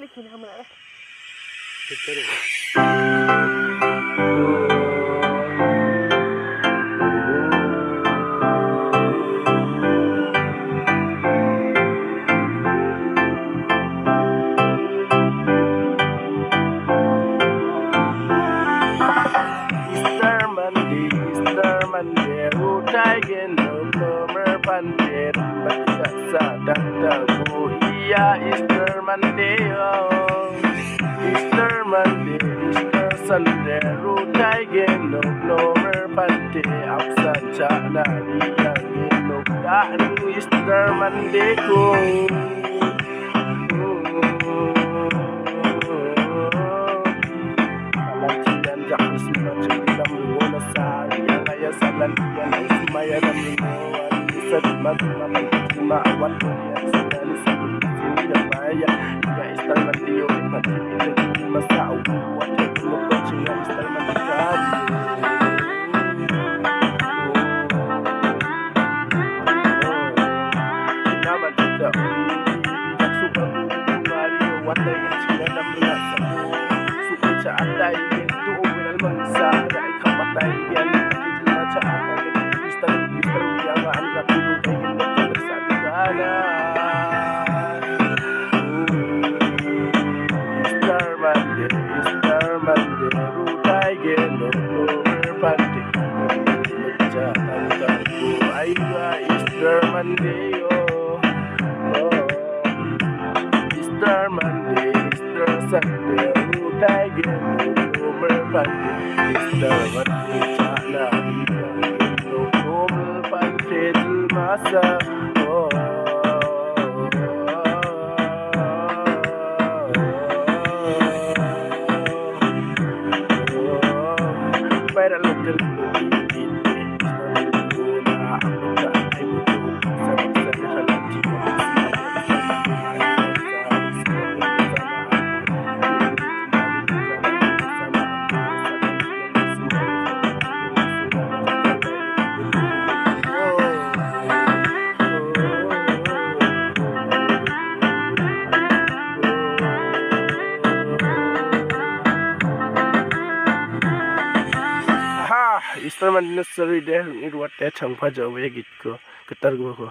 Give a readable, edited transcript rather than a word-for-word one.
đi khi nào mình lại Easter Monday, rutayin November Monday, batika sa dagdago. Iya, Easter Monday, oh. Easter Monday, Easter Sunday, rutayin November Monday, absan siya na riyang inugdaan Easter Monday ko. Salantian ay sumaya ng lingkuan isa't magmamawat ko yan sila ni sa tulisin gabaya nga Easter Monday ulit matipid masa uwat ay tulukot siya Easter Monday naman sa ulit suka kumari wat ay sila ng mga sa suka sa atay doon minalmang sa ay kapatay yan Easter Monday, rutayin November Monday, magjahan ka ko ay ba Easter Monday, oh. Easter Monday, Easter Sunday, rutayin November Monday, Easter Monday, sana hiyang November Monday, masa, oh. Para lang Easter Monday na sorry deh, ini ruat teh changpa jawa ya gitu, ketar gua kok.